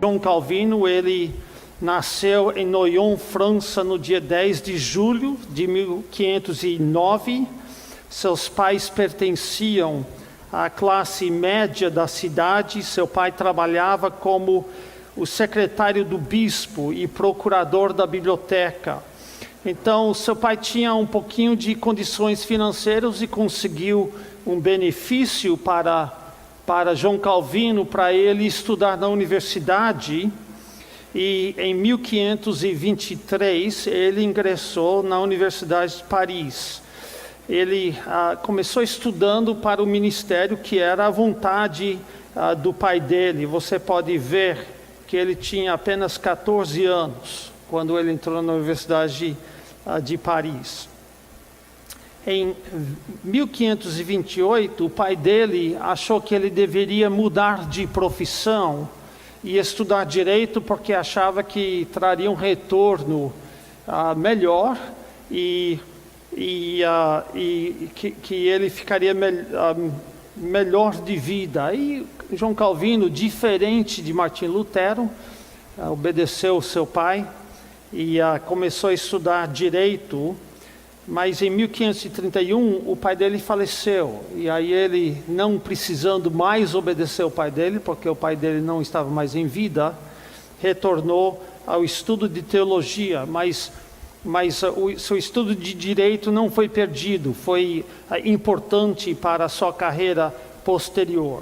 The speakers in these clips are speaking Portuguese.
João Calvino, ele nasceu em Noyon, França, no dia 10 de julho de 1509. Seus pais pertenciam à classe média da cidade. Seu pai trabalhava como o secretário do bispo e procurador da biblioteca. Então, seu pai tinha um pouquinho de condições financeiras e conseguiu um benefício para João Calvino, para ele estudar na universidade. E em 1523 ele ingressou na Universidade de Paris. Ele começou estudando para o ministério, que era a vontade do pai dele. Você pode ver que ele tinha apenas 14 anos quando ele entrou na Universidade de Paris. Em 1528, o pai dele achou que ele deveria mudar de profissão e estudar direito, porque achava que traria um retorno melhor e que ele ficaria melhor de vida. E João Calvino, diferente de Martim Lutero, obedeceu o seu pai e começou a estudar direito. Mas em 1531 o pai dele faleceu, e aí ele, não precisando mais obedecer o pai dele, porque o pai dele não estava mais em vida, retornou ao estudo de teologia, mas o seu estudo de direito não foi perdido, foi importante para a sua carreira posterior.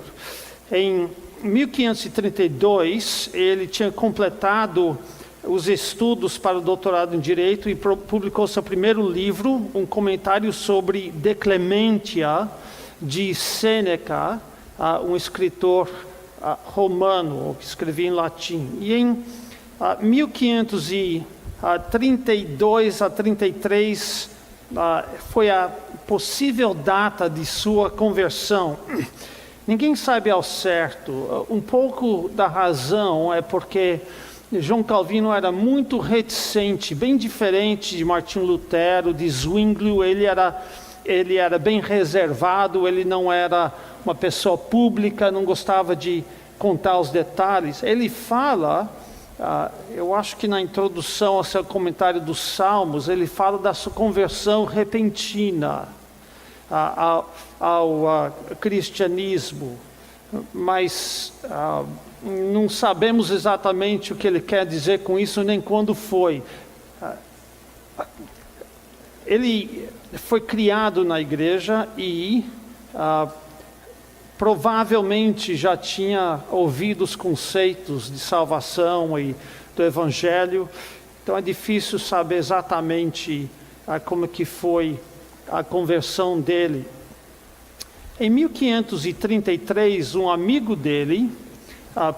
Em 1532 ele tinha completado os estudos para o doutorado em Direito e publicou seu primeiro livro, um comentário sobre De Clementia, de Sêneca, um escritor romano, que escrevia em latim. E em 1532 a 33 foi a possível data de sua conversão. Ninguém sabe ao certo. Um pouco da razão é porque João Calvino era muito reticente, bem diferente de Martim Lutero, de Zwinglio. Ele era bem reservado, ele não era uma pessoa pública, não gostava de contar os detalhes. Ele fala, eu acho que na introdução ao seu comentário dos Salmos, ele fala da sua conversão repentina ao cristianismo, mas não sabemos exatamente o que ele quer dizer com isso, nem quando foi. Ele foi criado na igreja e provavelmente já tinha ouvido os conceitos de salvação e do evangelho. Então é difícil saber exatamente como que foi a conversão dele. Em 1533, um amigo dele,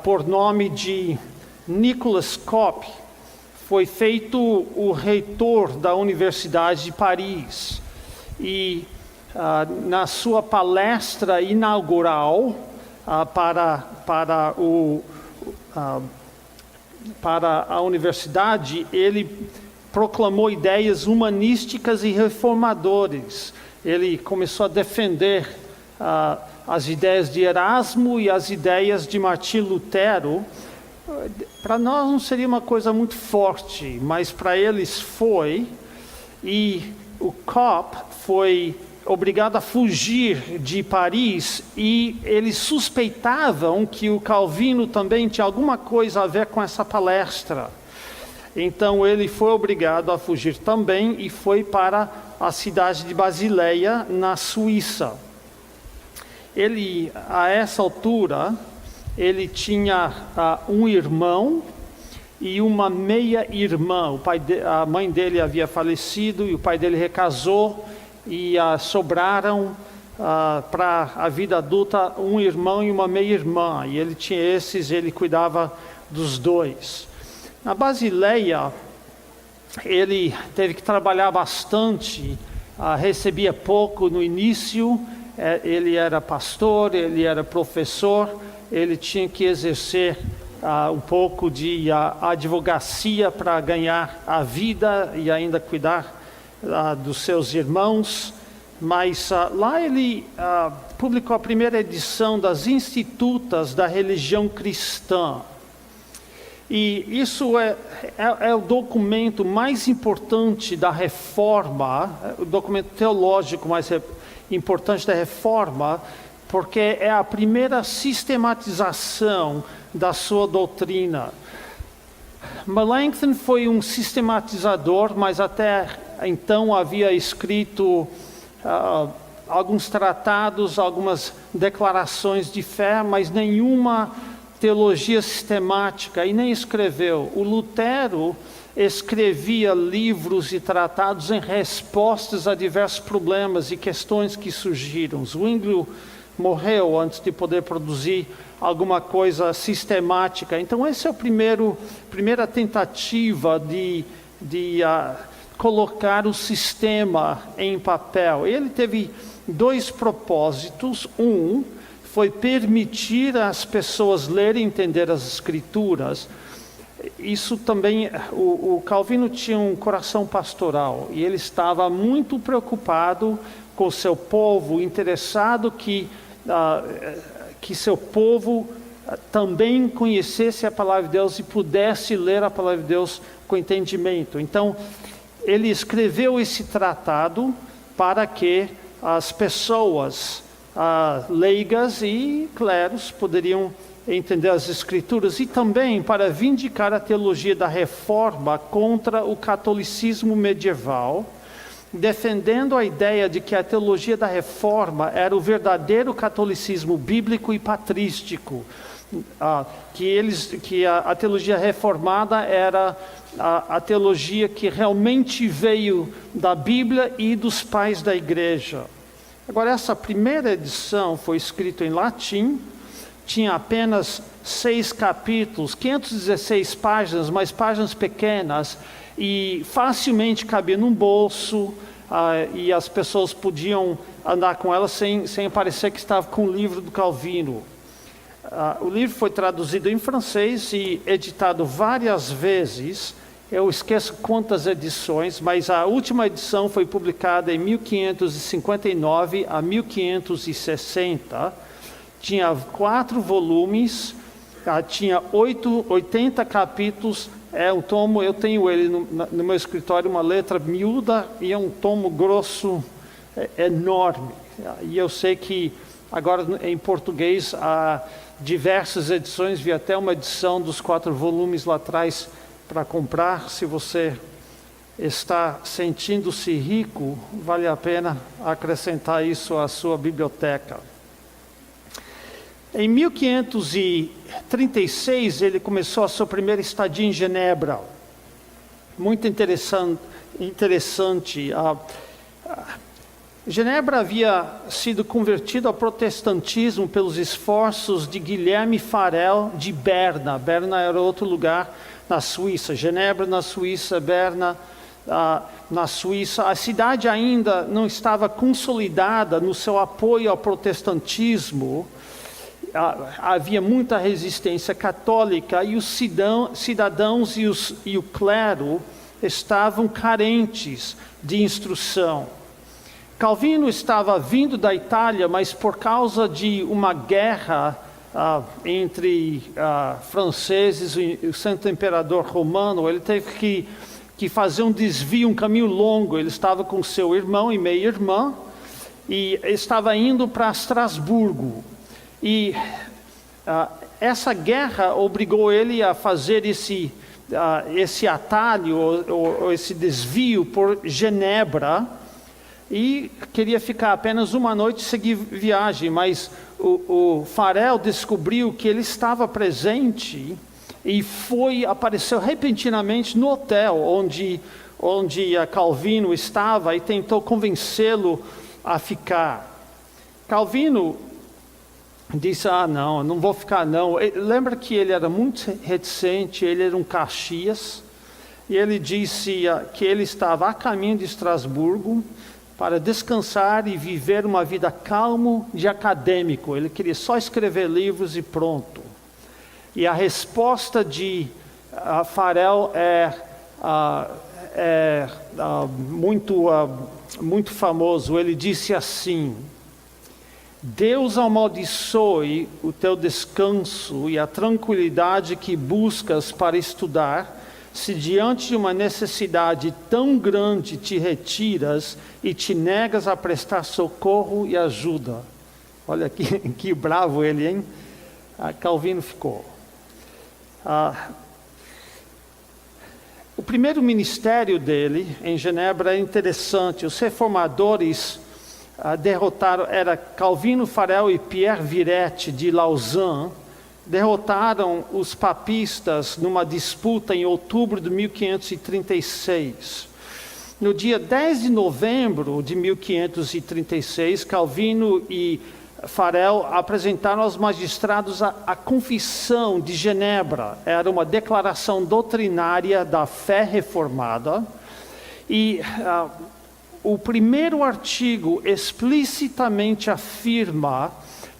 por nome de Nicolas Cop, foi feito o reitor da Universidade de Paris. E na sua palestra inaugural para a universidade, ele proclamou ideias humanísticas e reformadoras. Ele começou a defender as ideias de Erasmo e as ideias de Martim Lutero. Para nós não seria uma coisa muito forte, mas para eles foi. E o Cop foi obrigado a fugir de Paris, e eles suspeitavam que o Calvino também tinha alguma coisa a ver com essa palestra. Então ele foi obrigado a fugir também e foi para a cidade de Basileia, na Suíça. Ele, a essa altura, ele tinha um irmão e uma meia-irmã. A mãe dele havia falecido e o pai dele recasou, e sobraram para a vida adulta um irmão e uma meia-irmã. E ele tinha ele cuidava dos dois. Na Basileia, ele teve que trabalhar bastante, recebia pouco no início. Ele era pastor, ele era professor, ele tinha que exercer um pouco de advocacia para ganhar a vida e ainda cuidar dos seus irmãos. Mas lá ele publicou a primeira edição das Institutas da Religião Cristã. E isso é o documento mais importante da Reforma, o documento teológico mais importante da Reforma, porque é a primeira sistematização da sua doutrina. Melanchthon foi um sistematizador, mas até então havia escrito alguns tratados, algumas declarações de fé, mas nenhuma teologia sistemática, e nem escreveu. O Lutero escrevia livros e tratados em respostas a diversos problemas e questões que surgiram. Zwinglio morreu antes de poder produzir alguma coisa sistemática. Então essa é a primeira tentativa de colocar o sistema em papel. Ele teve dois propósitos. Um foi permitir às pessoas lerem e entender as Escrituras. Isso também, o Calvino tinha um coração pastoral e ele estava muito preocupado com o seu povo, interessado que seu povo também conhecesse a palavra de Deus e pudesse ler a palavra de Deus com entendimento. Então, ele escreveu esse tratado para que as pessoas leigas e cleros poderiam entender as Escrituras, e também para vindicar a teologia da Reforma contra o catolicismo medieval, defendendo a ideia de que a teologia da Reforma era o verdadeiro catolicismo bíblico e patrístico, que a teologia reformada era a teologia que realmente veio da Bíblia e dos pais da igreja. Agora, essa primeira edição foi escrita em latim, tinha apenas 6 capítulos, 516 páginas, mas páginas pequenas, e facilmente cabia num bolso, e as pessoas podiam andar com ela sem parecer que estava com o livro do Calvino. O livro foi traduzido em francês e editado várias vezes. Eu esqueço quantas edições, mas a última edição foi publicada em 1559 a 1560. Tinha 4 volumes, tinha 80 capítulos. É um tomo, eu tenho ele no meu escritório, uma letra miúda, e é um tomo grosso, enorme. E eu sei que agora em português há diversas edições, vi até uma edição dos 4 volumes lá atrás para comprar. Se você está sentindo-se rico, vale a pena acrescentar isso à sua biblioteca. Em 1536, ele começou a sua primeira estadia em Genebra. Muito interessante. Genebra havia sido convertido ao protestantismo pelos esforços de Guilherme Farel de Berna. Berna era outro lugar na Suíça. Genebra na Suíça, Berna na Suíça. A cidade ainda não estava consolidada no seu apoio ao protestantismo. Havia muita resistência católica e os cidadãos e o clero estavam carentes de instrução. Calvino estava vindo da Itália, mas por causa de uma guerra entre franceses e o Santo Imperador Romano, ele teve que fazer um desvio, um caminho longo. Ele estava com seu irmão e meia-irmã e estava indo para Estrasburgo. E essa guerra obrigou ele a fazer esse atalho, ou esse desvio por Genebra, e queria ficar apenas uma noite e seguir viagem, mas o Farel descobriu que ele estava presente e apareceu repentinamente no hotel onde Calvino estava e tentou convencê-lo a ficar. Calvino disse: não vou ficar não. Lembra que ele era muito reticente, ele era um Caxias, e ele disse que ele estava a caminho de Estrasburgo para descansar e viver uma vida calma de acadêmico. Ele queria só escrever livros e pronto. E a resposta de Farel é muito famoso. Ele disse assim: Deus amaldiçoe o teu descanso e a tranquilidade que buscas para estudar, se diante de uma necessidade tão grande te retiras e te negas a prestar socorro e ajuda. Olha que bravo ele, hein? Calvino ficou. O primeiro ministério dele em Genebra é interessante. Os reformadores derrotaram, era Calvino, Farel e Pierre Viret de Lausanne, derrotaram os papistas numa disputa em outubro de 1536. No dia 10 de novembro de 1536, Calvino e Farel apresentaram aos magistrados a Confissão de Genebra. Era uma declaração doutrinária da fé reformada. E o primeiro artigo explicitamente afirma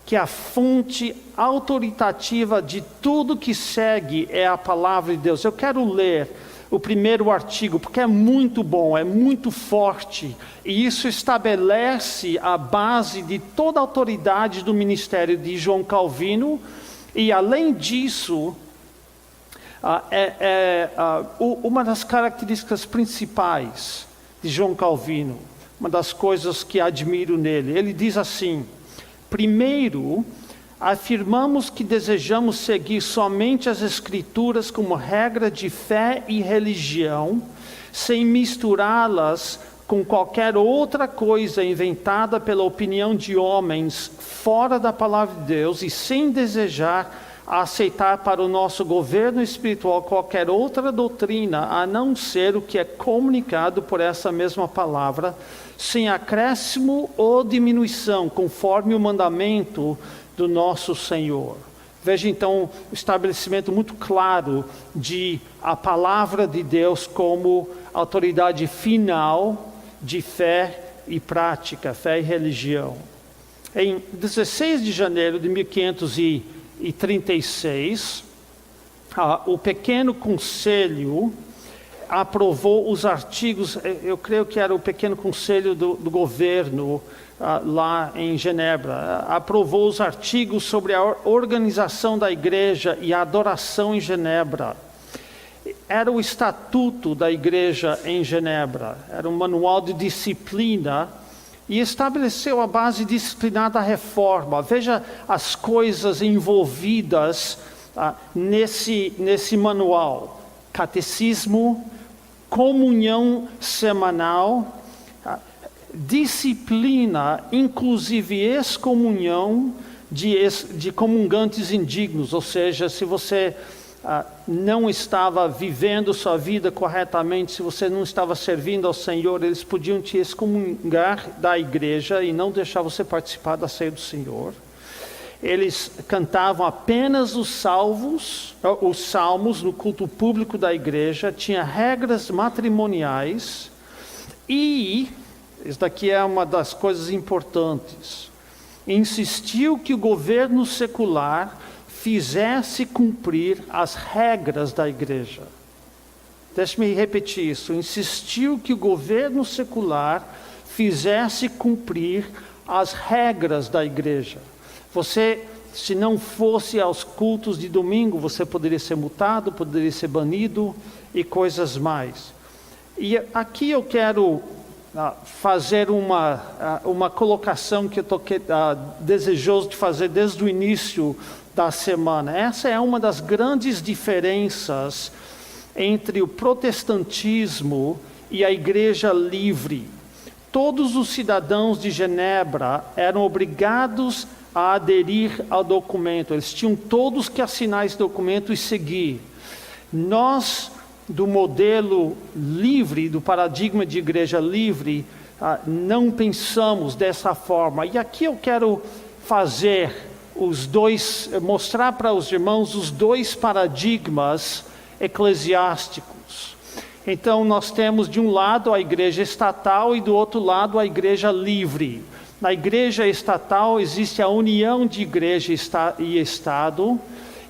que a fonte autoritativa de tudo que segue é a palavra de Deus. Eu quero ler o primeiro artigo, porque é muito bom, é muito forte, e isso estabelece a base de toda a autoridade do ministério de João Calvino, e além disso, uma das características principais de João Calvino, uma das coisas que admiro nele. Ele diz assim: primeiro, afirmamos que desejamos seguir somente as Escrituras como regra de fé e religião, sem misturá-las com qualquer outra coisa inventada pela opinião de homens fora da palavra de Deus, e sem desejar aceitar para o nosso governo espiritual qualquer outra doutrina, a não ser o que é comunicado por essa mesma palavra, sem acréscimo ou diminuição, conforme o mandamento do nosso Senhor. Veja então o estabelecimento muito claro de a palavra de Deus como autoridade final de fé e prática, fé e religião. Em 16 de janeiro de 1536, o pequeno conselho aprovou os artigos, eu creio que era o pequeno conselho do governo lá em Genebra, aprovou os artigos sobre a organização da igreja e a adoração em Genebra. Era o estatuto da igreja em Genebra, era um manual de disciplina, e estabeleceu a base disciplinar da reforma. Veja as coisas envolvidas nesse manual: catecismo, comunhão semanal, disciplina, inclusive excomunhão de comungantes indignos. Ou seja, se você não estava vivendo sua vida corretamente, se você não estava servindo ao Senhor, eles podiam te excomungar da igreja e não deixar você participar da ceia do Senhor. Eles cantavam apenas os salmos no culto público da igreja, tinha regras matrimoniais, e isso daqui é uma das coisas importantes: insistiu que o governo secular fizesse cumprir as regras da igreja. Deixe-me repetir isso: insistiu que o governo secular fizesse cumprir as regras da igreja. Você, se não fosse aos cultos de domingo, você poderia ser multado, poderia ser banido e coisas mais. E aqui eu quero fazer uma colocação que eu estou desejoso de fazer desde o início da semana. Essa é uma das grandes diferenças entre o protestantismo e a igreja livre. Todos os cidadãos de Genebra eram obrigados a aderir ao documento. Eles tinham todos que assinar esse documento e seguir. Nós, do modelo livre, do paradigma de igreja livre, não pensamos dessa forma. E aqui eu quero mostrar para os irmãos os dois paradigmas eclesiásticos. Então nós temos de um lado a igreja estatal e do outro lado a igreja livre. Na igreja estatal existe a união de igreja e Estado,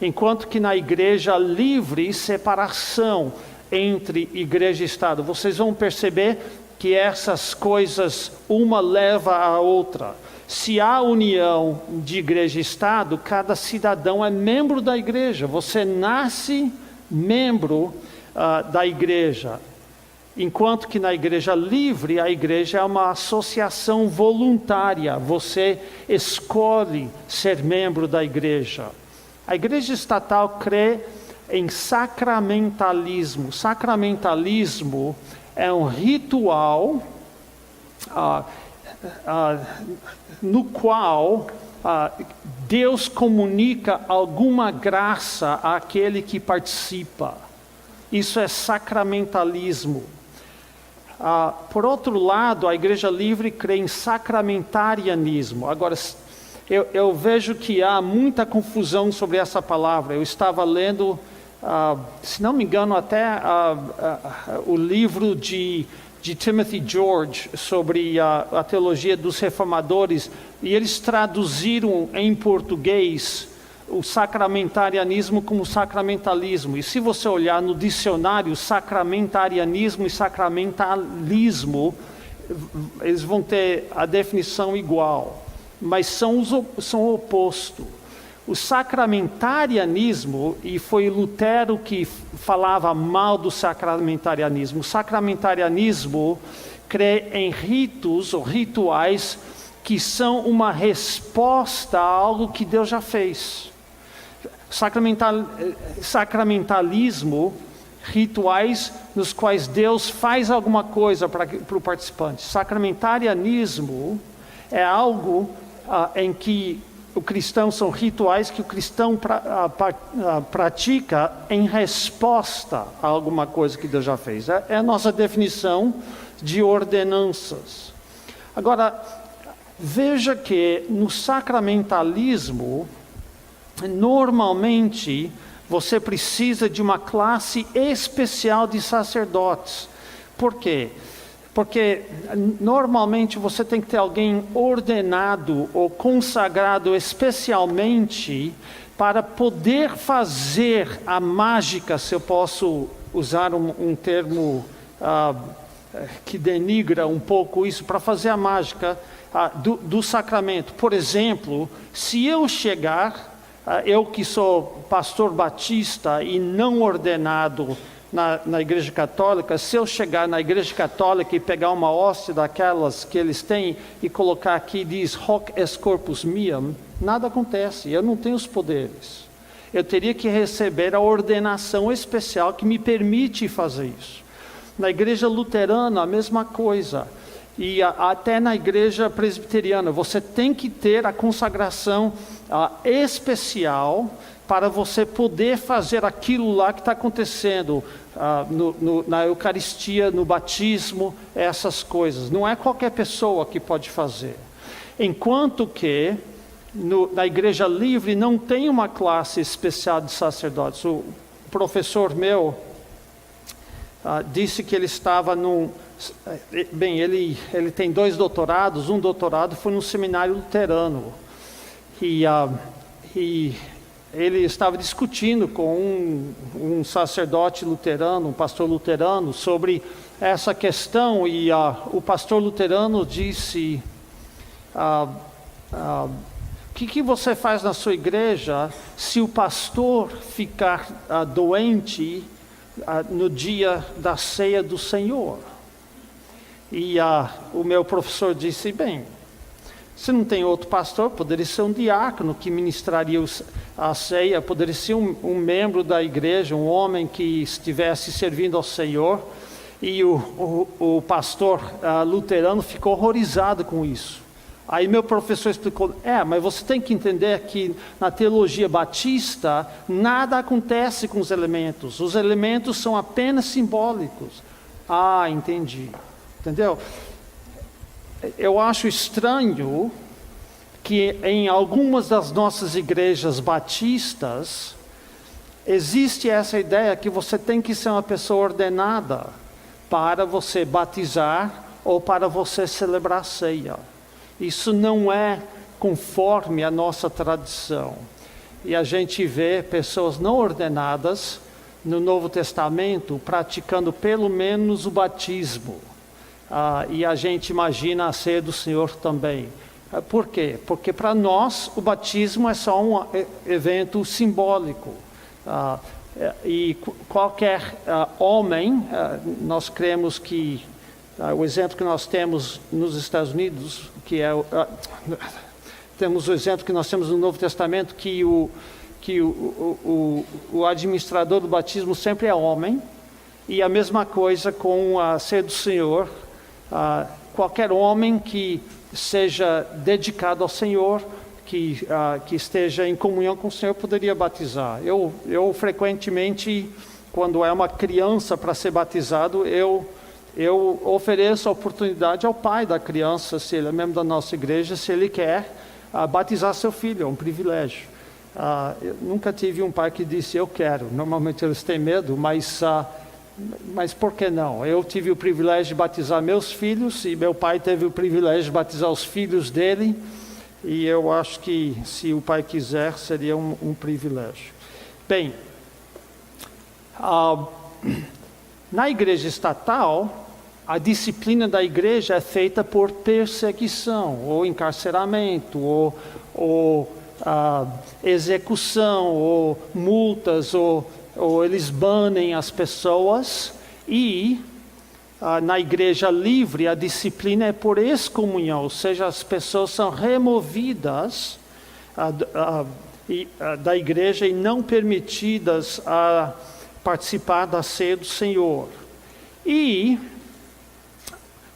enquanto que na igreja livre, separação entre igreja e Estado. Vocês vão perceber que essas coisas, uma leva à outra. Se há união de igreja e Estado, cada cidadão é membro da igreja. Você nasce membro da igreja. Enquanto que na igreja livre, a igreja é uma associação voluntária. Você escolhe ser membro da igreja. A igreja estatal crê em sacramentalismo. Sacramentalismo é um ritual no qual Deus comunica alguma graça àquele que participa. Isso é sacramentalismo. Por outro lado, a igreja livre crê em sacramentarianismo. Agora, eu vejo que há muita confusão sobre essa palavra. Eu estava lendo, se não me engano, até o livro de Timothy George sobre a teologia dos reformadores, e eles traduziram em português o sacramentarianismo como sacramentalismo. E se você olhar no dicionário, sacramentarianismo e sacramentalismo, eles vão ter a definição igual, mas são o oposto. O sacramentarianismo, e foi Lutero que falava mal do sacramentarianismo, o sacramentarianismo crê em ritos ou rituais que são uma resposta a algo que Deus já fez. Sacramentalismo, rituais nos quais Deus faz alguma coisa para o participante. Sacramentarianismo é algo em que o cristão são rituais que o cristão pratica em resposta a alguma coisa que Deus já fez. É a nossa definição de ordenanças. Agora, veja que no sacramentalismo, normalmente você precisa de uma classe especial de sacerdotes. Por quê? Porque normalmente você tem que ter alguém ordenado ou consagrado especialmente para poder fazer a mágica, se eu posso usar um termo que denigra um pouco isso, para fazer a mágica do sacramento. Por exemplo, se eu chegar, eu que sou pastor batista e não ordenado na igreja católica, se eu chegar na igreja católica e pegar uma hóstia daquelas que eles têm e colocar aqui, diz hoc est corpus meum, nada acontece, eu não tenho os poderes. Eu teria que receber a ordenação especial que me permite fazer isso. Na igreja luterana, a mesma coisa. E até na igreja presbiteriana, você tem que ter a consagração especial para você poder fazer aquilo lá que está acontecendo na Eucaristia, no batismo, essas coisas. Não é qualquer pessoa que pode fazer. Enquanto que na igreja livre não tem uma classe especial de sacerdotes. O professor meu disse que ele estava ele tem 2 doutorados, um doutorado foi no seminário luterano. E ele estava discutindo com um sacerdote luterano, um pastor luterano, sobre essa questão, e o pastor luterano disse, o que você faz na sua igreja se o pastor ficar doente no dia da ceia do Senhor? E o meu professor disse, bem, se não tem outro pastor, poderia ser um diácono que ministraria a ceia, poderia ser um membro da igreja, um homem que estivesse servindo ao Senhor. E o pastor luterano ficou horrorizado com isso. Aí meu professor explicou, mas você tem que entender que na teologia batista, nada acontece com os elementos são apenas simbólicos. Entendi. Entendeu? Eu acho estranho que em algumas das nossas igrejas batistas existe essa ideia que você tem que ser uma pessoa ordenada para você batizar ou para você celebrar a ceia. Isso não é conforme a nossa tradição. E a gente vê pessoas não ordenadas no Novo Testamento praticando pelo menos o batismo. E a gente imagina a ceia do Senhor também. Por quê? Porque para nós o batismo é só um evento simbólico. E qualquer homem, nós cremos que o exemplo que nós temos nos Estados Unidos, que é temos o exemplo que nós temos no Novo Testamento, que o administrador do batismo sempre é homem, e a mesma coisa com a ceia do Senhor. Qualquer homem que seja dedicado ao Senhor, que esteja em comunhão com o Senhor, poderia batizar. Eu frequentemente, quando é uma criança para ser batizado, eu ofereço a oportunidade ao pai da criança, se ele é membro da nossa igreja, se ele quer batizar seu filho, é um privilégio. Eu nunca tive um pai que disse eu quero. Normalmente eles têm medo, mas por que não? Eu tive o privilégio de batizar meus filhos, e meu pai teve o privilégio de batizar os filhos dele, e eu acho que se o pai quiser, seria um privilégio. Bem, na igreja estatal, a disciplina da igreja é feita por perseguição, ou encarceramento, ou execução, ou multas, ou eles banem as pessoas. E na igreja livre, a disciplina é por excomunhão, ou seja, as pessoas são removidas da igreja e não permitidas a participar da ceia do Senhor. E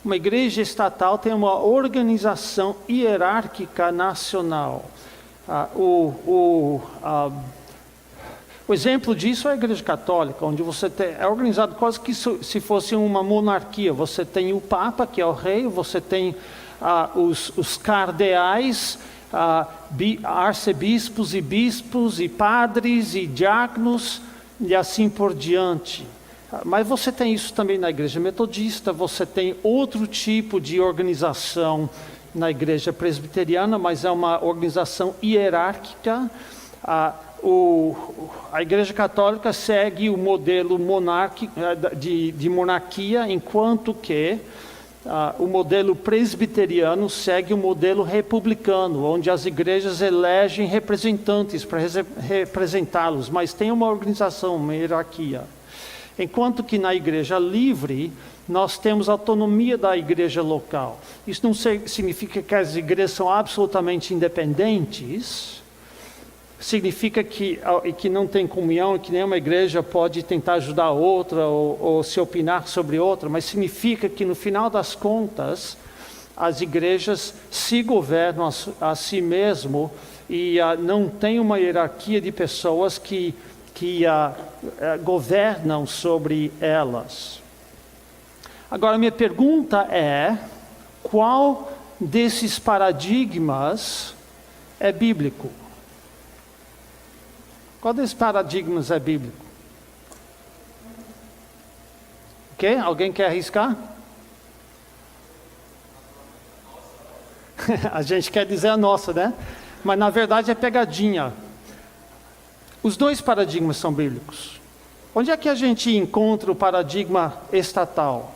uma igreja estatal tem uma organização hierárquica nacional. O exemplo disso é a igreja católica, onde você é organizado quase que se fosse uma monarquia. Você tem o Papa, que é o rei, você tem os cardeais, arcebispos e bispos e padres e diáconos e assim por diante. Mas você tem isso também na igreja metodista, você tem outro tipo de organização na igreja presbiteriana, mas é uma organização hierárquica. A igreja católica segue o modelo de monarquia, enquanto que o modelo presbiteriano segue o modelo republicano, onde as igrejas elegem representantes para representá-los, mas tem uma organização, uma hierarquia. Enquanto que na igreja livre, nós temos autonomia da igreja local. Isso não significa que as igrejas são absolutamente independentes, significa que não tem comunhão, que nenhuma igreja pode tentar ajudar a outra ou se opinar sobre outra, mas significa que no final das contas, as igrejas se governam a si mesmo e não tem uma hierarquia de pessoas que governam sobre elas. Agora, minha pergunta é: qual desses paradigmas é bíblico? Qual desses paradigmas é bíblico? Ok? Alguém quer arriscar? A gente quer dizer a nossa, né? Mas na verdade é pegadinha. Os dois paradigmas são bíblicos. Onde é que a gente encontra o paradigma estatal?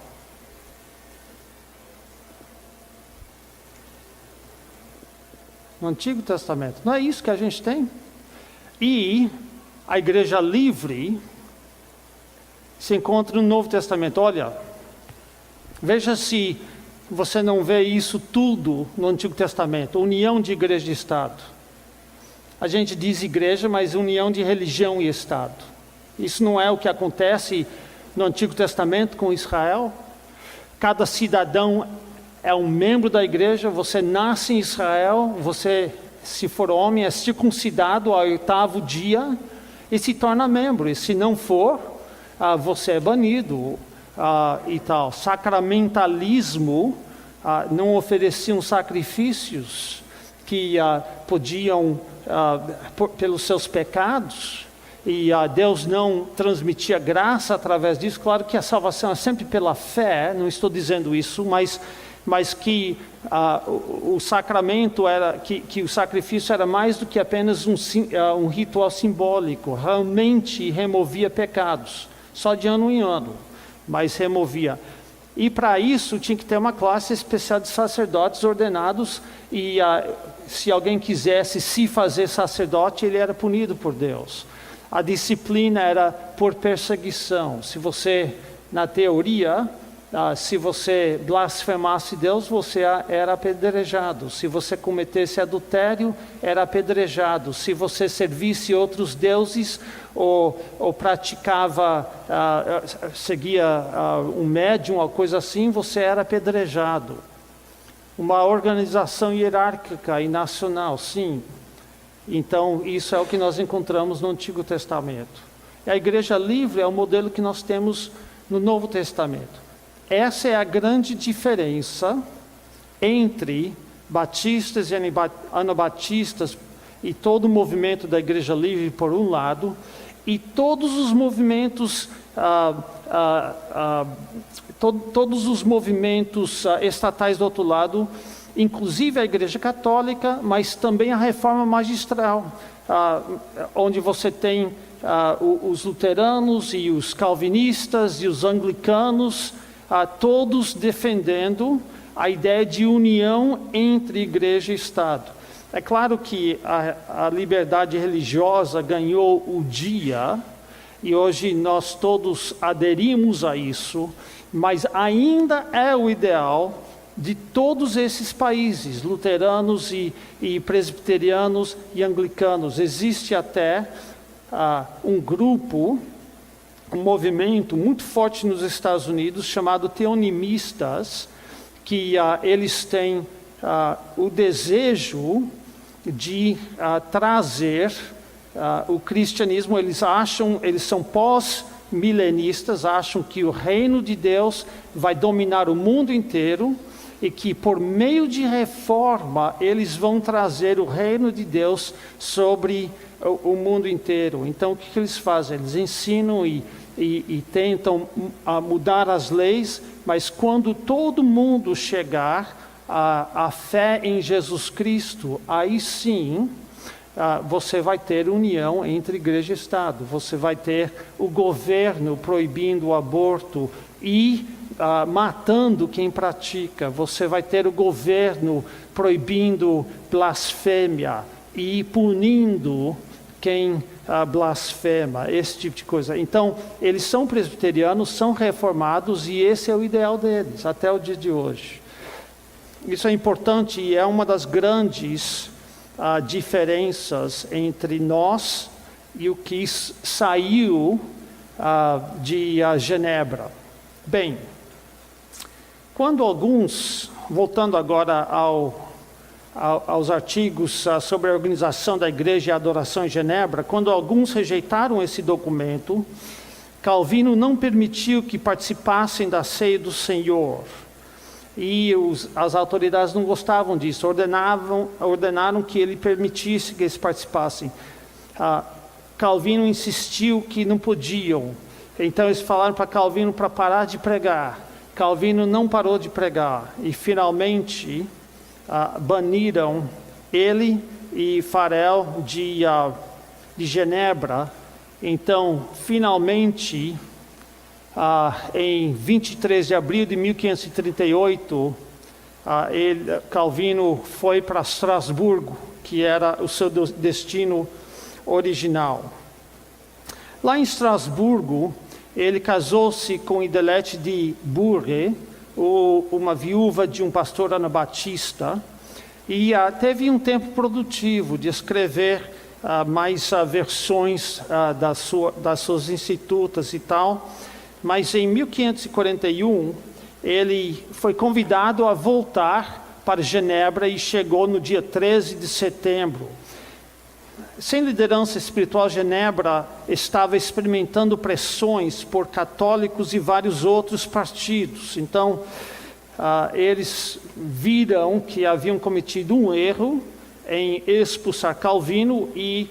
No Antigo Testamento. Não é isso que a gente tem? E a igreja livre se encontra no Novo Testamento. Olha, veja se você não vê isso tudo no Antigo Testamento. União de igreja e Estado. A gente diz igreja, mas união de religião e Estado. Isso não é o que acontece no Antigo Testamento com Israel? Cada cidadão é um membro da igreja. Você nasce em Israel, você, se for homem, é circuncidado ao 8º dia e se torna membro. E se não for, você é banido e tal. Sacramentalismo, não ofereciam sacrifícios que podiam, pelos seus pecados, e Deus não transmitia graça através disso. Claro que a salvação é sempre pela fé, não estou dizendo isso, mas que o sacramento que o sacrifício era mais do que apenas um ritual simbólico, realmente removia pecados, só de ano em ano, mas removia. E para isso tinha que ter uma classe especial de sacerdotes ordenados, e se alguém quisesse se fazer sacerdote, ele era punido por Deus. A disciplina era por perseguição. Se você, na teoria, se você blasfemasse Deus, você era apedrejado. Se você cometesse adultério, era apedrejado. Se você servisse outros deuses ou praticava, seguia um médium ou coisa assim, você era apedrejado. Uma organização hierárquica e nacional, sim. Então, isso é o que nós encontramos no Antigo Testamento. E a Igreja Livre é o modelo que nós temos no Novo Testamento. Essa é a grande diferença entre batistas e anabatistas e todo o movimento da Igreja Livre, por um lado, e todos os movimentos, todos os movimentos estatais do outro lado, inclusive a Igreja Católica, mas também a Reforma Magistral, onde você tem os luteranos e os calvinistas e os anglicanos, todos defendendo a ideia de união entre igreja e Estado. É claro que a liberdade religiosa ganhou o dia, e hoje nós todos aderimos a isso, mas ainda é o ideal de todos esses países, luteranos e presbiterianos e anglicanos. Existe até um grupo, um movimento muito forte nos Estados Unidos chamado teonimistas, que eles têm o desejo de trazer o cristianismo. Eles são pós-milenistas, acham que o reino de Deus vai dominar o mundo inteiro e que por meio de reforma eles vão trazer o reino de Deus sobre o mundo inteiro. Então o que eles fazem? Eles ensinam e tentam mudar as leis, mas quando todo mundo chegar à fé em Jesus Cristo, aí sim você vai ter união entre igreja e Estado. Você vai ter o governo proibindo o aborto e matando quem pratica. Você vai ter o governo proibindo blasfêmia e punindo quem blasfema, esse tipo de coisa. Então, eles são presbiterianos, são reformados, e esse é o ideal deles, até o dia de hoje. Isso é importante e é uma das grandes diferenças entre nós e o que saiu de Genebra. Bem, quando alguns, voltando agora aos artigos sobre a organização da igreja e a adoração em Genebra, quando alguns rejeitaram esse documento, Calvino não permitiu que participassem da ceia do Senhor. E as autoridades não gostavam disso, ordenaram que ele permitisse que eles participassem. Calvino insistiu que não podiam. Então eles falaram para Calvino para parar de pregar. Calvino não parou de pregar e finalmente baniram ele e Farel de Genebra. Então, finalmente, em 23 de abril de 1538, Calvino foi para Estrasburgo, que era o seu destino original. Lá em Estrasburgo, ele casou-se com Idelete de Bourges, uma viúva de um pastor anabatista, e teve um tempo produtivo de escrever mais versões das suas institutas e tal. Mas em 1541, ele foi convidado a voltar para Genebra e chegou no dia 13 de setembro. Sem liderança espiritual, Genebra estava experimentando pressões por católicos e vários outros partidos. Então, eles viram que haviam cometido um erro em expulsar Calvino e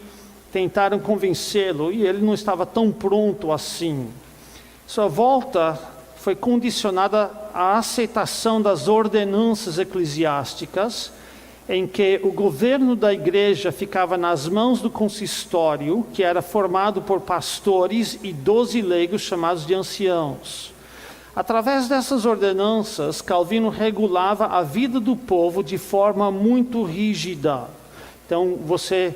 tentaram convencê-lo, e ele não estava tão pronto assim. Sua volta foi condicionada à aceitação das ordenanças eclesiásticas, em que o governo da igreja ficava nas mãos do consistório, que era formado por pastores e 12 leigos chamados de anciãos. Através dessas ordenanças, Calvino regulava a vida do povo de forma muito rígida. Então, você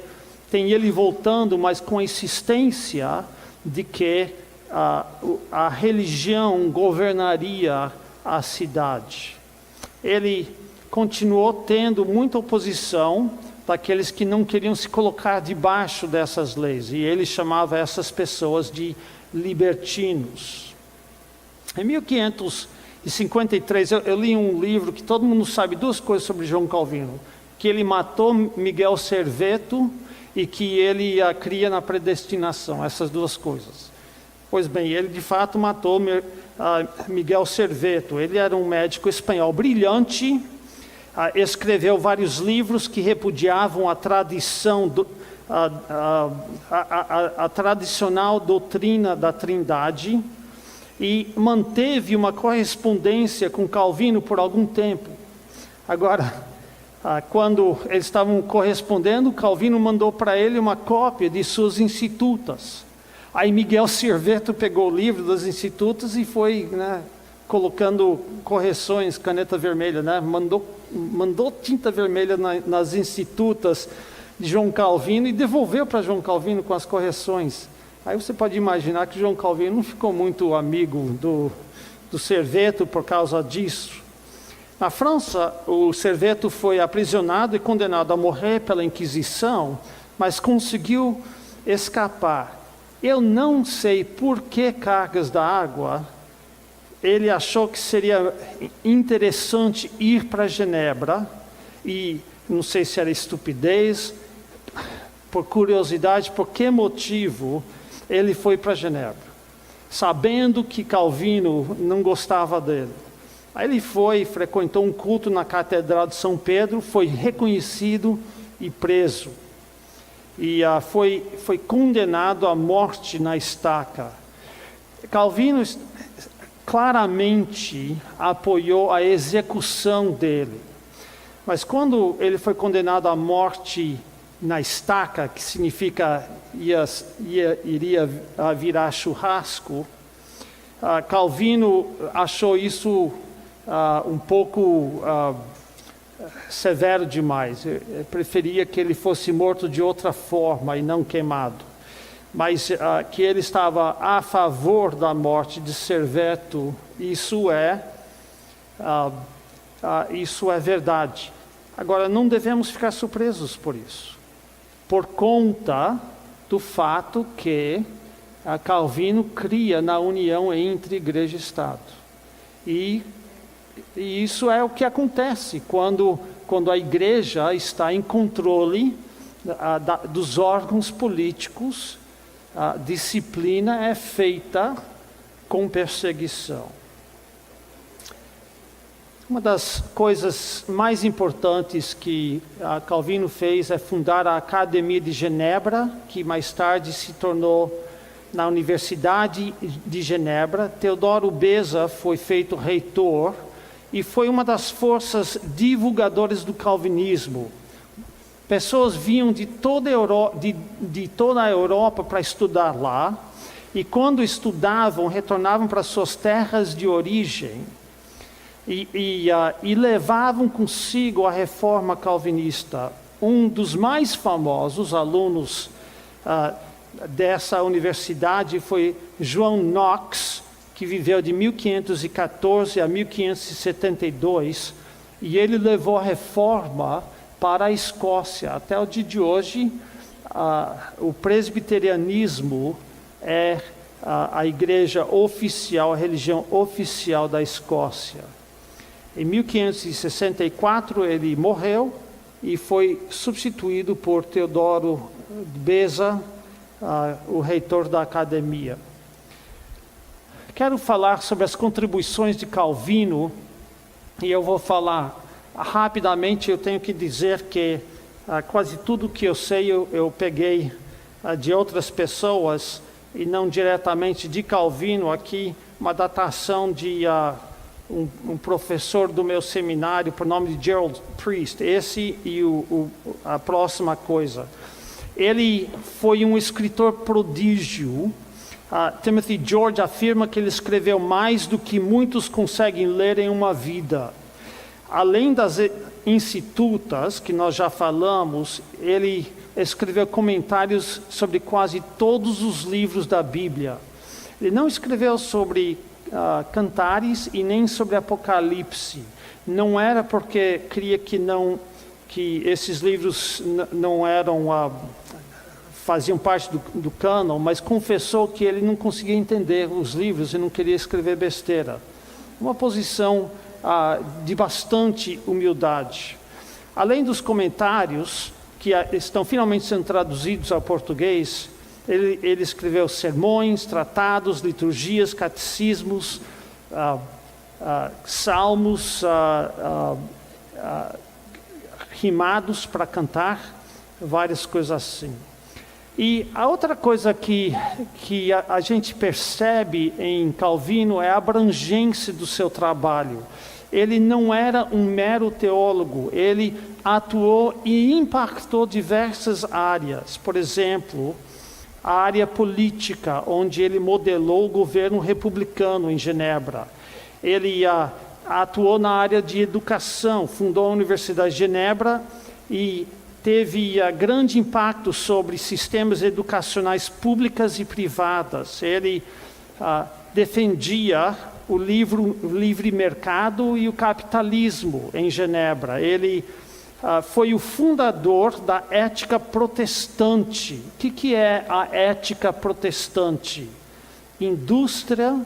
tem ele voltando, mas com a insistência de que a religião governaria a cidade. Ele continuou tendo muita oposição daqueles que não queriam se colocar debaixo dessas leis, e ele chamava essas pessoas de libertinos. Em 1553, eu li um livro que todo mundo sabe duas coisas sobre João Calvino: que ele matou Miguel Serveto e que ele cria na predestinação, essas duas coisas. Pois bem, ele de fato matou Miguel Serveto. Ele era um médico espanhol brilhante, escreveu vários livros que repudiavam a tradição, a tradicional doutrina da Trindade, e manteve uma correspondência com Calvino por algum tempo. Agora, quando eles estavam correspondendo, Calvino mandou para ele uma cópia de suas Institutas. Aí Miguel Serveto pegou o livro das Institutas e foi, colocando correções, caneta vermelha, mandou tinta vermelha nas Institutas de João Calvino e devolveu para João Calvino com as correções. Aí você pode imaginar que João Calvino não ficou muito amigo do Serveto por causa disso. Na França, o Serveto foi aprisionado e condenado a morrer pela Inquisição, mas conseguiu escapar. Eu não sei por que cargas da água. Ele achou que seria interessante ir para Genebra, e não sei se era estupidez, por curiosidade, por que motivo ele foi para Genebra, sabendo que Calvino não gostava dele. Aí ele frequentou um culto na Catedral de São Pedro, foi reconhecido e preso. E foi condenado à morte na estaca. Calvino claramente apoiou a execução dele. Mas quando ele foi condenado à morte na estaca, que significa iria virar churrasco, Calvino achou isso um pouco severo demais. Eu preferia que ele fosse morto de outra forma e não queimado. Mas que ele estava a favor da morte de Serveto, isso é verdade. Agora, não devemos ficar surpresos por isso, por conta do fato que Calvino cria na união entre igreja e Estado. E isso é o que acontece quando a igreja está em controle dos órgãos políticos. A disciplina é feita com perseguição. Uma das coisas mais importantes que Calvino fez é fundar a Academia de Genebra, que mais tarde se tornou na Universidade de Genebra. Teodoro Beza foi feito reitor e foi uma das forças divulgadoras do calvinismo. Pessoas vinham de toda a Europa para estudar lá, e quando estudavam, retornavam para suas terras de origem e levavam consigo a reforma calvinista. Um dos mais famosos alunos dessa universidade foi João Knox, que viveu de 1514 a 1572, e ele levou a reforma para a Escócia. Até o dia de hoje, o presbiterianismo é a igreja oficial, a religião oficial da Escócia. Em 1564 ele morreu e foi substituído por Teodoro Beza, o reitor da academia. Quero falar sobre as contribuições de Calvino, e eu vou falar rapidamente. Eu tenho que dizer que quase tudo que eu sei eu peguei de outras pessoas e não diretamente de Calvino. Aqui uma datação de um professor do meu seminário por nome de Gerald Priest. Esse e a próxima coisa. Ele foi um escritor prodígio. Timothy George afirma que ele escreveu mais do que muitos conseguem ler em uma vida. Além das institutas, que nós já falamos, ele escreveu comentários sobre quase todos os livros da Bíblia. Ele não escreveu sobre Cantares e nem sobre Apocalipse. Não era porque cria que esses livros não eram faziam parte do cânon, mas confessou que ele não conseguia entender os livros e não queria escrever besteira. Uma posição de bastante humildade. Além dos comentários, que estão finalmente sendo traduzidos ao português, ele escreveu sermões, tratados, liturgias, catecismos, salmos, rimados para cantar, várias coisas assim. E a outra coisa que a gente percebe em Calvino é a abrangência do seu trabalho. Ele não era um mero teólogo, ele atuou e impactou diversas áreas. Por exemplo, a área política, onde ele modelou o governo republicano em Genebra. Ele atuou na área de educação, fundou a Universidade de Genebra e teve grande impacto sobre sistemas educacionais públicas e privadas. Ele defendia o livre mercado e o capitalismo em Genebra. Ele foi o fundador da ética protestante. O que é a ética protestante? Indústria,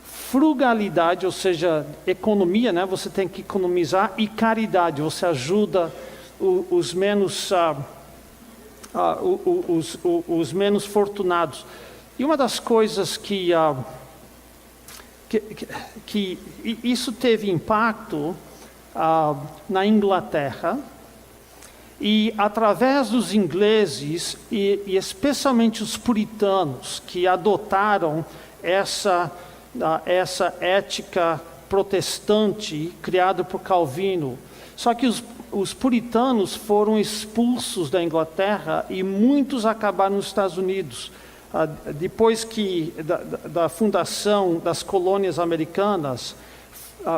frugalidade, ou seja, economia, né? Você tem que economizar, e caridade, você ajuda os menos fortunados. E uma das coisas que isso teve impacto na Inglaterra, e através dos ingleses e especialmente os puritanos que adotaram essa ética protestante criada por Calvino. Só que os puritanos foram expulsos da Inglaterra e muitos acabaram nos Estados Unidos. Depois da fundação das colônias americanas,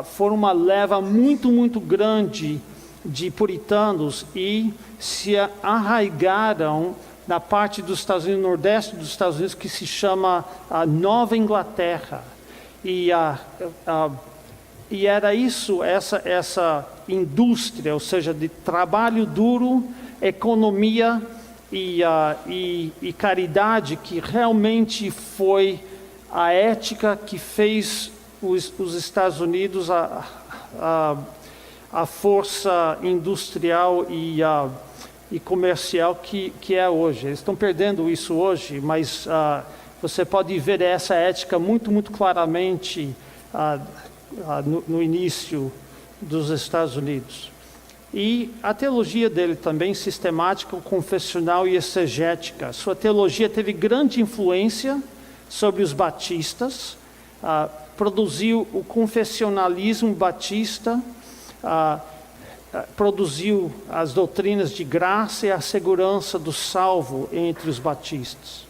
foram uma leva muito, muito grande de puritanos e se arraigaram na parte dos Estados Unidos, nordeste dos Estados Unidos, que se chama a Nova Inglaterra. E era isso, essa indústria, ou seja, de trabalho duro, economia e caridade, que realmente foi a ética que fez os Estados Unidos a força industrial e comercial que é hoje. Eles estão perdendo isso hoje, mas você pode ver essa ética muito, muito claramente no início dos Estados Unidos. E a teologia dele também, sistemática, confessional e exegética. Sua teologia teve grande influência sobre os batistas, produziu o confessionalismo batista, produziu as doutrinas de graça e a segurança do salvo entre os batistas.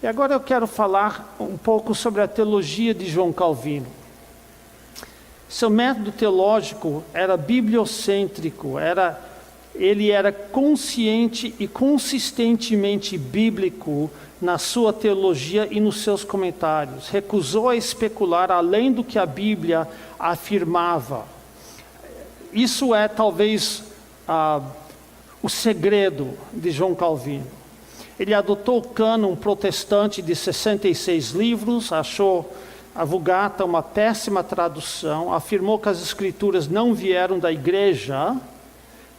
E agora eu quero falar um pouco sobre a teologia de João Calvino. Seu método teológico era bibliocêntrico, ele era consciente e consistentemente bíblico na sua teologia e nos seus comentários. Recusou a especular além do que a Bíblia afirmava. Isso é talvez o segredo de João Calvino. Ele adotou o cânon protestante de 66 livros, achou a Vulgata uma péssima tradução, afirmou que as escrituras não vieram da igreja,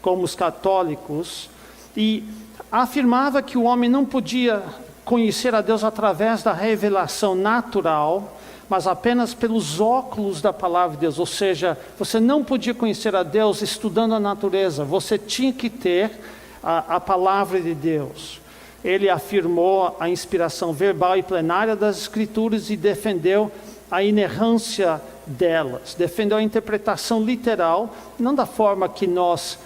como os católicos, e afirmava que o homem não podia conhecer a Deus através da revelação natural, mas apenas pelos óculos da palavra de Deus. Ou seja, você não podia conhecer a Deus estudando a natureza, você tinha que ter a palavra de Deus. Ele afirmou a inspiração verbal e plenária das Escrituras e defendeu a inerrância delas. Defendeu a interpretação literal, não da forma que nós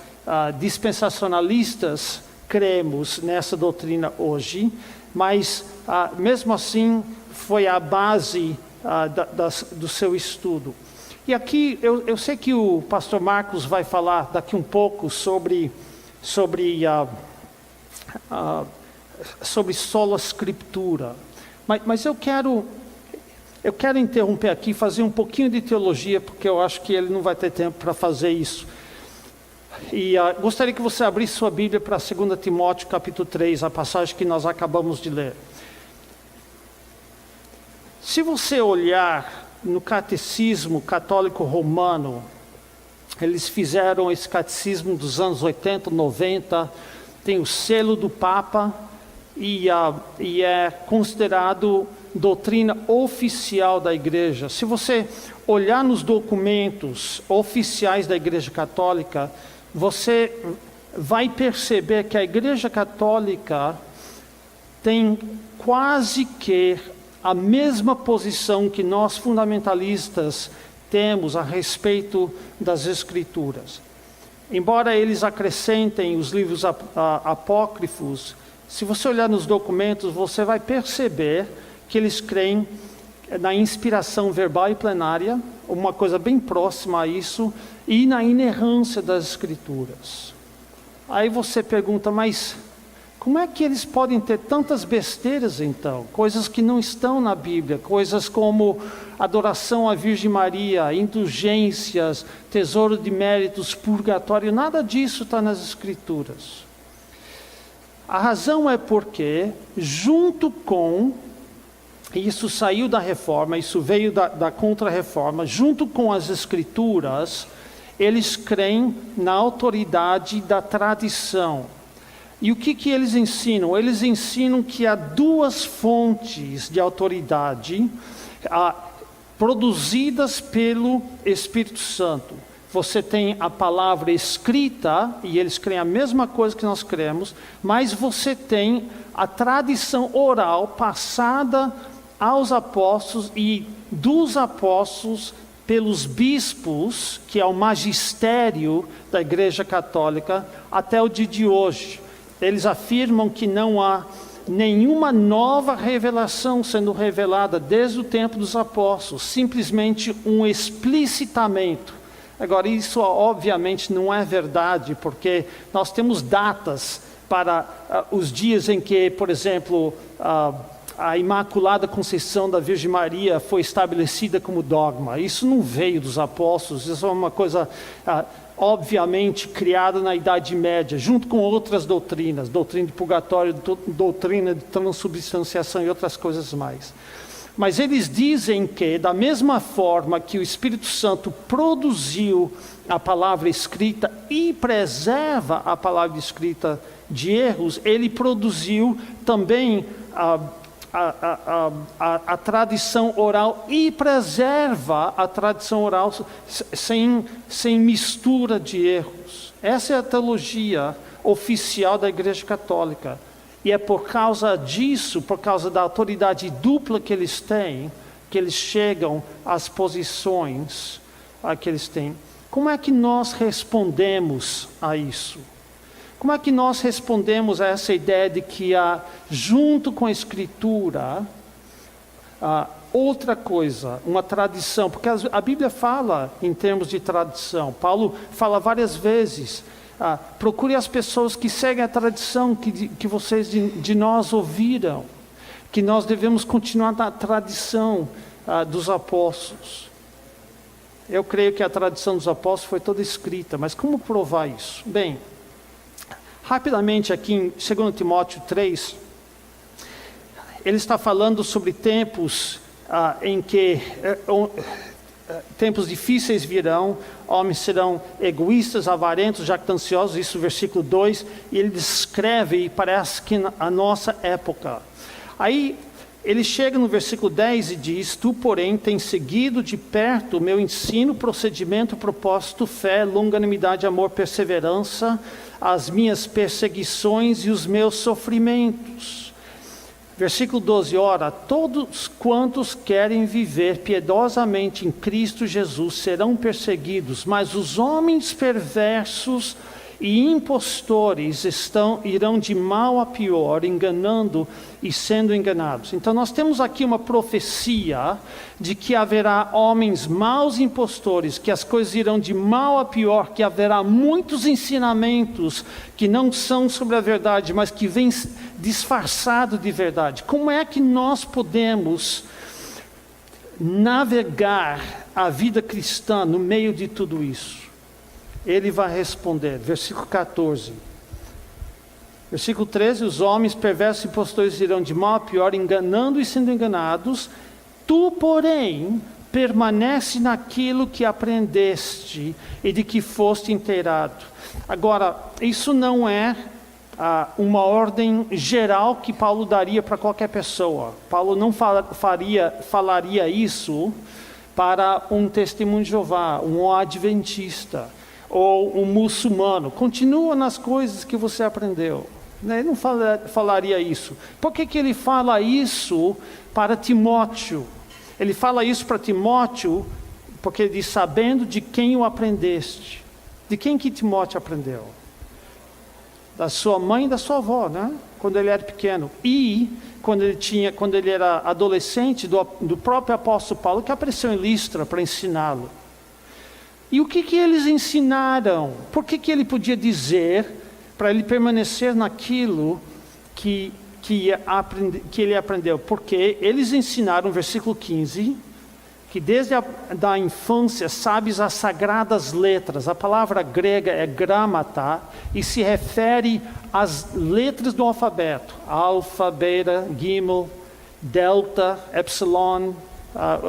dispensacionalistas cremos nessa doutrina hoje, mas mesmo assim foi a base do seu estudo. E aqui eu sei que o pastor Marcos vai falar daqui um pouco sobre sola escritura, mas eu quero interromper aqui, fazer um pouquinho de teologia, porque eu acho que ele não vai ter tempo para fazer isso. E gostaria que você abrisse sua Bíblia para 2 Timóteo capítulo 3, a passagem que nós acabamos de ler. Se você olhar no catecismo católico romano, eles fizeram esse catecismo dos anos 80, 90, tem o selo do Papa e é considerado doutrina oficial da Igreja. Se você olhar nos documentos oficiais da Igreja Católica, você vai perceber que a Igreja Católica tem quase que a mesma posição que nós fundamentalistas temos a respeito das Escrituras. Embora eles acrescentem os livros apócrifos, se você olhar nos documentos, você vai perceber que eles creem na inspiração verbal e plenária, uma coisa bem próxima a isso, e na inerrância das Escrituras. Aí você pergunta, mas como é que eles podem ter tantas besteiras então? Coisas que não estão na Bíblia, coisas como adoração à Virgem Maria, indulgências, tesouro de méritos, purgatório, nada disso está nas Escrituras. A razão é porque, junto com, isso saiu da Reforma, isso veio da Contra-Reforma, junto com as Escrituras, eles creem na autoridade da tradição. E o que eles ensinam? Eles ensinam que há duas fontes de autoridade produzidas pelo Espírito Santo. Você tem a palavra escrita, e eles creem a mesma coisa que nós cremos, mas você tem a tradição oral passada aos apóstolos e dos apóstolos pelos bispos, que é o magistério da Igreja Católica, até o dia de hoje. Eles afirmam que não há nenhuma nova revelação sendo revelada desde o tempo dos apóstolos, simplesmente um explicitamento. Agora, isso obviamente não é verdade, porque nós temos datas para os dias em que, por exemplo, a Imaculada Conceição da Virgem Maria foi estabelecida como dogma. Isso não veio dos apóstolos, isso é uma coisa obviamente criada na Idade Média, junto com outras doutrinas, doutrina de purgatório, doutrina de transubstanciação e outras coisas mais. Mas eles dizem que, da mesma forma que o Espírito Santo produziu a palavra escrita e preserva a palavra escrita de erros, ele produziu também a tradição oral e preserva a tradição oral sem mistura de erros. Essa é a teologia oficial da Igreja Católica. E é por causa disso, por causa da autoridade dupla que eles têm, que eles chegam às posições que eles têm. Como é que nós respondemos a isso? Como é que nós respondemos a essa ideia de que junto com a Escritura, outra coisa, uma tradição, porque a Bíblia fala em termos de tradição. Paulo fala várias vezes, procure as pessoas que seguem a tradição que vocês de nós ouviram, que nós devemos continuar na tradição dos apóstolos. Eu creio que a tradição dos apóstolos foi toda escrita, mas como provar isso? Bem, rapidamente aqui em 2 Timóteo 3, ele está falando sobre tempos em que tempos difíceis virão, homens serão egoístas, avarentos, jactanciosos, isso versículo 2, e ele descreve, e parece que a nossa época. Aí ele chega no versículo 10 e diz: tu, porém, tens seguido de perto o meu ensino, procedimento, propósito, fé, longanimidade, amor, perseverança, as minhas perseguições e os meus sofrimentos. Versículo 12, ora, todos quantos querem viver piedosamente em Cristo Jesus serão perseguidos, mas os homens perversos e impostores irão de mal a pior, enganando e sendo enganados. Então nós temos aqui uma profecia de que haverá homens maus impostores, que as coisas irão de mal a pior, que haverá muitos ensinamentos que não são sobre a verdade, mas que vêm disfarçado de verdade. Como é que nós podemos navegar a vida cristã no meio de tudo isso? Ele vai responder, versículo 14. Versículo 13, os homens perversos e impostores irão de mal a pior, enganando e sendo enganados. Tu, porém, permanece naquilo que aprendeste e de que foste inteirado. Agora, isso não é uma ordem geral que Paulo daria para qualquer pessoa. Paulo não falaria isso para um testemunho de Jeová, um adventista ou um muçulmano. Continua nas coisas que você aprendeu. Ele não falaria isso. Por que ele fala isso para Timóteo? Ele fala isso para Timóteo porque ele diz, sabendo de quem o aprendeste. De quem que Timóteo aprendeu? Da sua mãe e da sua avó, né? Quando ele era pequeno. E quando ele era adolescente, do próprio apóstolo Paulo, que apareceu em Listra para ensiná-lo. E o que eles ensinaram? Por que ele podia dizer, para ele permanecer naquilo que ele aprendeu? Porque eles ensinaram, versículo 15, que desde a infância sabes as sagradas letras. A palavra grega é gramata e se refere às letras do alfabeto. Alfa, beta, gimel, delta, epsilon,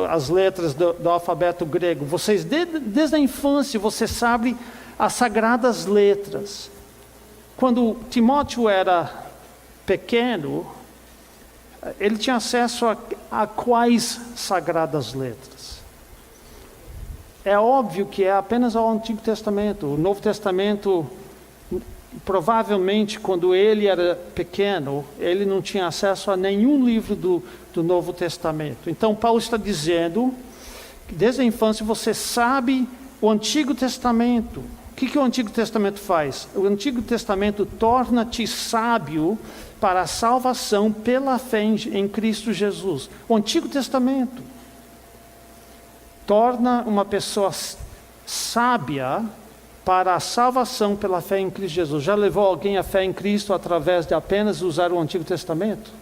as letras do alfabeto grego. Vocês, desde a infância, você sabe as sagradas letras. Quando Timóteo era pequeno, ele tinha acesso a quais sagradas letras? É óbvio que é apenas ao Antigo Testamento. O Novo Testamento, provavelmente, quando ele era pequeno, ele não tinha acesso a nenhum livro do Novo Testamento. Então, Paulo está dizendo que desde a infância você sabe o Antigo Testamento. O que o Antigo Testamento faz? O Antigo Testamento torna-te sábio para a salvação pela fé em Cristo Jesus. O Antigo Testamento torna uma pessoa sábia para a salvação pela fé em Cristo Jesus. Já levou alguém à fé em Cristo através de apenas usar o Antigo Testamento?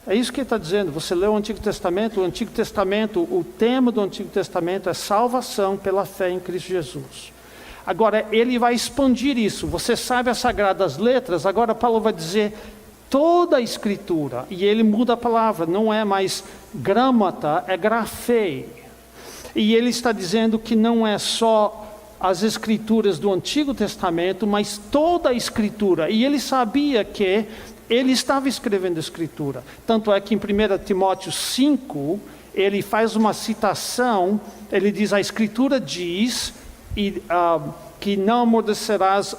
É isso que ele está dizendo. Você lê o Antigo Testamento, o tema do Antigo Testamento é salvação pela fé em Cristo Jesus. Agora, ele vai expandir isso. Você sabe as sagradas letras, agora Paulo vai dizer toda a Escritura. E ele muda a palavra, não é mais gramata, é grafei. E ele está dizendo que não é só as Escrituras do Antigo Testamento, mas toda a Escritura. E ele sabia que ele estava escrevendo a Escritura. Tanto é que em 1 Timóteo 5, ele faz uma citação, ele diz, a Escritura diz... que não amortecerás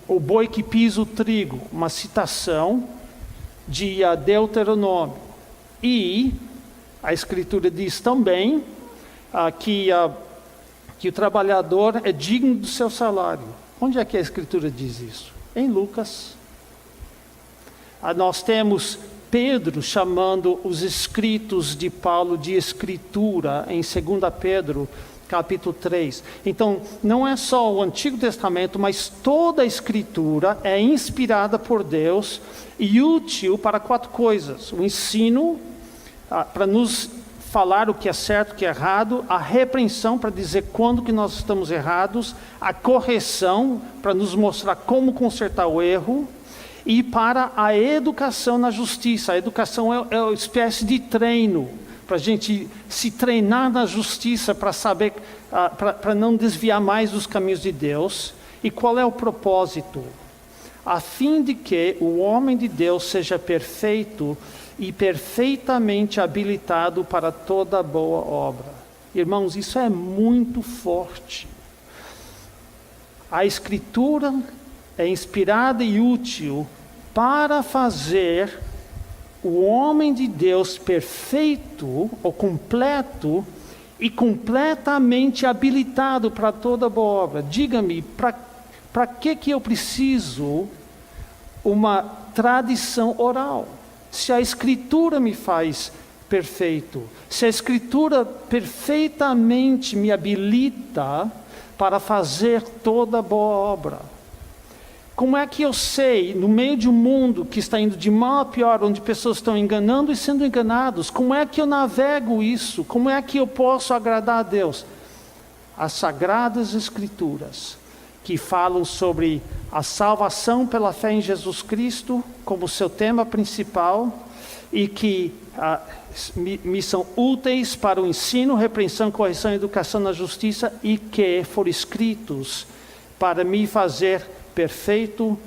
o boi que pisa o trigo, uma citação de Deuteronômio. E a Escritura diz também que o trabalhador é digno do seu salário. Onde é que a Escritura diz isso? Em Lucas. Nós temos Pedro chamando os escritos de Paulo de Escritura em 2 Pedro capítulo 3. Então, não é só o Antigo Testamento, mas toda a Escritura é inspirada por Deus e útil para 4 coisas. O ensino, para nos falar o que é certo, o que é errado. A repreensão, para dizer quando que nós estamos errados. A correção, para nos mostrar como consertar o erro. E para a educação na justiça. A educação é uma espécie de treino, para a gente se treinar na justiça, para saber, para não desviar mais dos caminhos de Deus. E qual é o propósito? A fim de que o homem de Deus seja perfeito e perfeitamente habilitado para toda boa obra. Irmãos, isso é muito forte. A Escritura é inspirada e útil para fazer o homem de Deus perfeito ou completo e completamente habilitado para toda boa obra. Diga-me, Para que eu preciso uma tradição oral? Se a Escritura me faz perfeito, se a Escritura perfeitamente me habilita para fazer toda boa obra. Como é que eu sei, no meio de um mundo que está indo de mal a pior, onde pessoas estão enganando e sendo enganados, como é que eu navego isso? Como é que eu posso agradar a Deus? As Sagradas Escrituras, que falam sobre a salvação pela fé em Jesus Cristo como seu tema principal e que me são úteis para o ensino, repreensão, correção e educação na justiça e que foram escritos para me fazer perfeito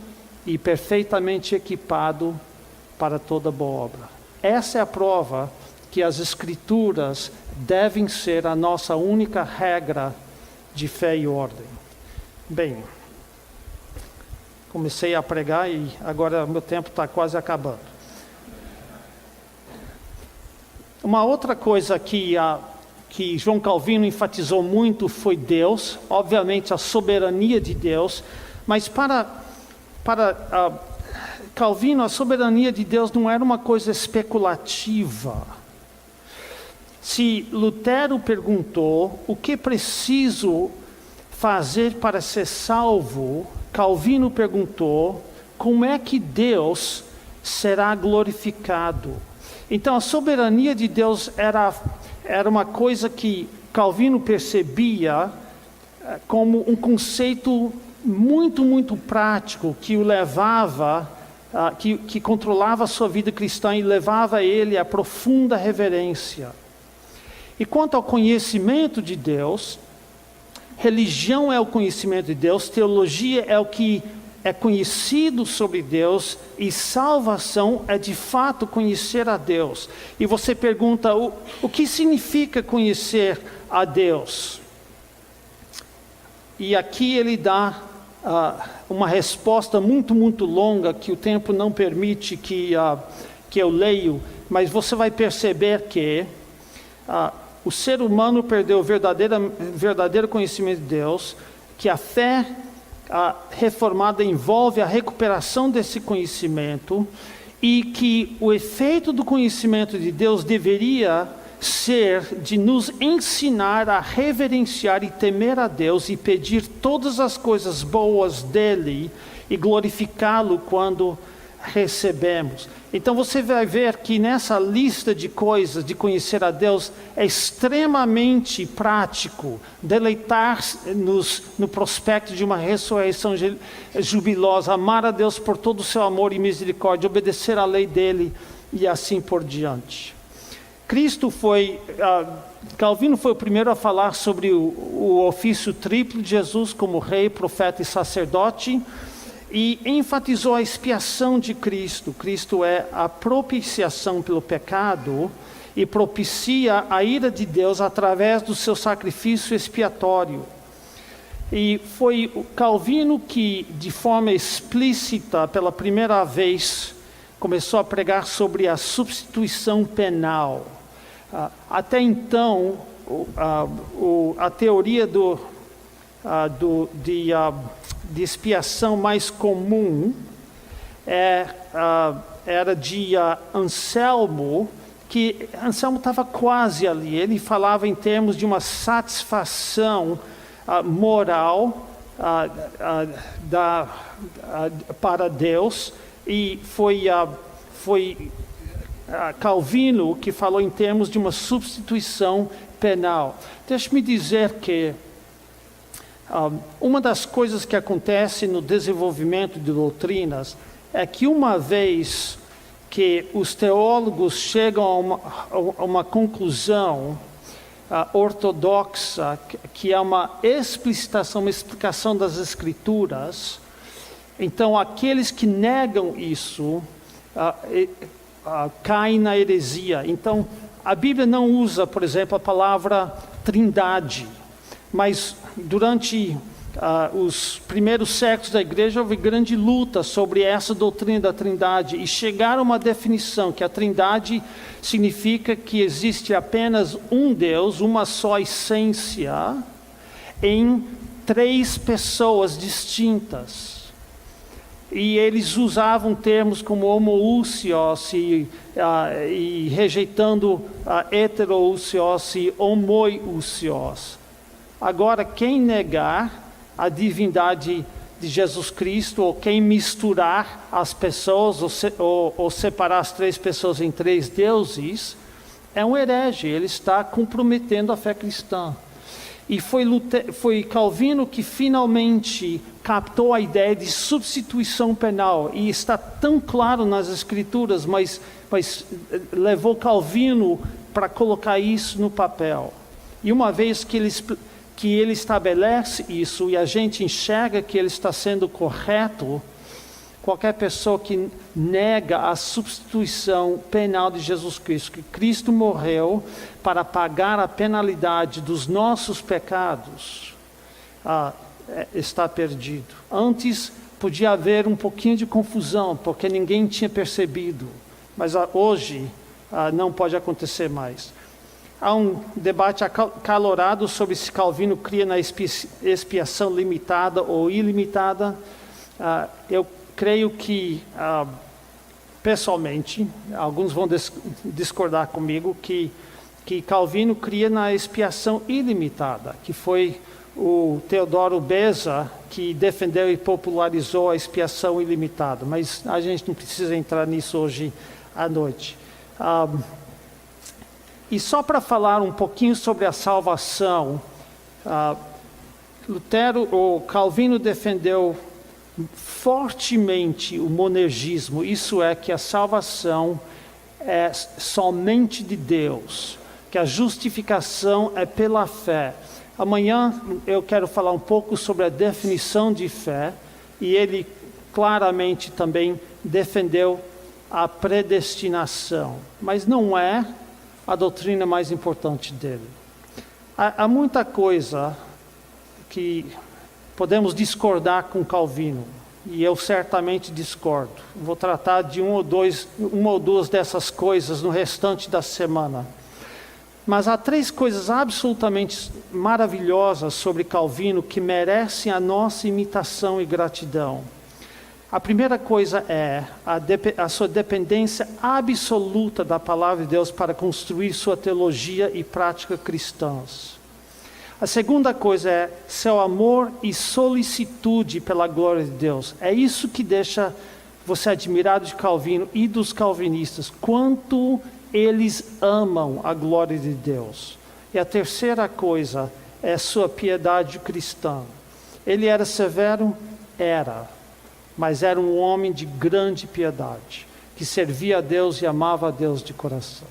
e perfeitamente equipado para toda boa obra. Essa é a prova que as Escrituras devem ser a nossa única regra de fé e ordem. Bem, comecei a pregar e agora meu tempo está quase acabando. Uma outra coisa que João Calvino enfatizou muito foi Deus, obviamente a soberania de Deus, mas para Calvino a soberania de Deus não era uma coisa especulativa. Se Lutero perguntou o que preciso fazer para ser salvo, Calvino perguntou como é que Deus será glorificado. Então a soberania de Deus era uma coisa que Calvino percebia como um conceito muito, muito prático que o levava, que controlava a sua vida cristã e levava ele a profunda reverência. E quanto ao conhecimento de Deus, religião é o conhecimento de Deus, teologia é o que é conhecido sobre Deus e salvação é de fato conhecer a Deus. E você pergunta, o que significa conhecer a Deus? E aqui ele dá uma resposta muito, muito longa que o tempo não permite que eu leio, mas você vai perceber que o ser humano perdeu o verdadeiro conhecimento de Deus, que a fé reformada envolve a recuperação desse conhecimento e que o efeito do conhecimento de Deus deveria ser de nos ensinar a reverenciar e temer a Deus e pedir todas as coisas boas dele e glorificá-lo quando recebemos. Então você vai ver que nessa lista de coisas de conhecer a Deus é extremamente prático deleitar-se no prospecto de uma ressurreição jubilosa, amar a Deus por todo o seu amor e misericórdia, obedecer à lei dele e assim por diante. Calvino foi o primeiro a falar sobre o ofício triplo de Jesus como rei, profeta e sacerdote, e enfatizou a expiação de Cristo. Cristo é a propiciação pelo pecado e propicia a ira de Deus através do seu sacrifício expiatório. E foi o Calvino que, de forma explícita, pela primeira vez, começou a pregar sobre a substituição penal. Até então, a teoria de expiação mais comum era de Anselmo, que Anselmo estava quase ali. Ele falava em termos de uma satisfação moral para Deus, e foi Calvino que falou em termos de uma substituição penal. Deixe-me dizer que uma das coisas que acontece no desenvolvimento de doutrinas é que uma vez que os teólogos chegam a uma conclusão ortodoxa, que é uma explicitação, uma explicação das Escrituras, então aqueles que negam isso caem na heresia. Então a Bíblia não usa, por exemplo, a palavra trindade, mas durante os primeiros séculos da igreja houve grande luta sobre essa doutrina da trindade e chegaram a uma definição que a trindade significa que existe apenas um Deus, uma só essência, em 3 pessoas distintas. E eles usavam termos como homoousios e rejeitando heterousios e homoiousios. Agora, quem negar a divindade de Jesus Cristo, ou quem misturar as pessoas, ou separar as 3 pessoas em 3 deuses, é um herege, ele está comprometendo a fé cristã. E foi Calvino que finalmente captou a ideia de substituição penal, e está tão claro nas Escrituras, mas levou Calvino para colocar isso no papel. E uma vez que ele estabelece isso, e a gente enxerga que ele está sendo correto, qualquer pessoa que nega a substituição penal de Jesus Cristo, que Cristo morreu para pagar a penalidade dos nossos pecados, está perdido. Antes podia haver um pouquinho de confusão, porque ninguém tinha percebido, mas hoje não pode acontecer mais. Há um debate acalorado sobre se Calvino cria na expiação limitada ou ilimitada. Eu creio que, pessoalmente, alguns vão discordar comigo, que Calvino cria na expiação ilimitada, que foi o Teodoro Beza que defendeu e popularizou a expiação ilimitada. Mas a gente não precisa entrar nisso hoje à noite. E só para falar um pouquinho sobre a salvação, Calvino defendeu fortemente o monergismo, isso é, que a salvação é somente de Deus, que a justificação é pela fé. Amanhã eu quero falar um pouco sobre a definição de fé, e ele claramente também defendeu a predestinação, mas não é a doutrina mais importante dele. Há muita coisa que podemos discordar com Calvino, e eu certamente discordo. Vou tratar de uma ou duas dessas coisas no restante da semana. Mas há 3 coisas absolutamente maravilhosas sobre Calvino que merecem a nossa imitação e gratidão. A primeira coisa é a sua dependência absoluta da palavra de Deus para construir sua teologia e prática cristãs. A segunda coisa é seu amor e solicitude pela glória de Deus. É isso que deixa você admirado de Calvino e dos calvinistas, quanto eles amam a glória de Deus. E a terceira coisa é sua piedade cristã. Ele era severo? Era. Mas era um homem de grande piedade, que servia a Deus e amava a Deus de coração.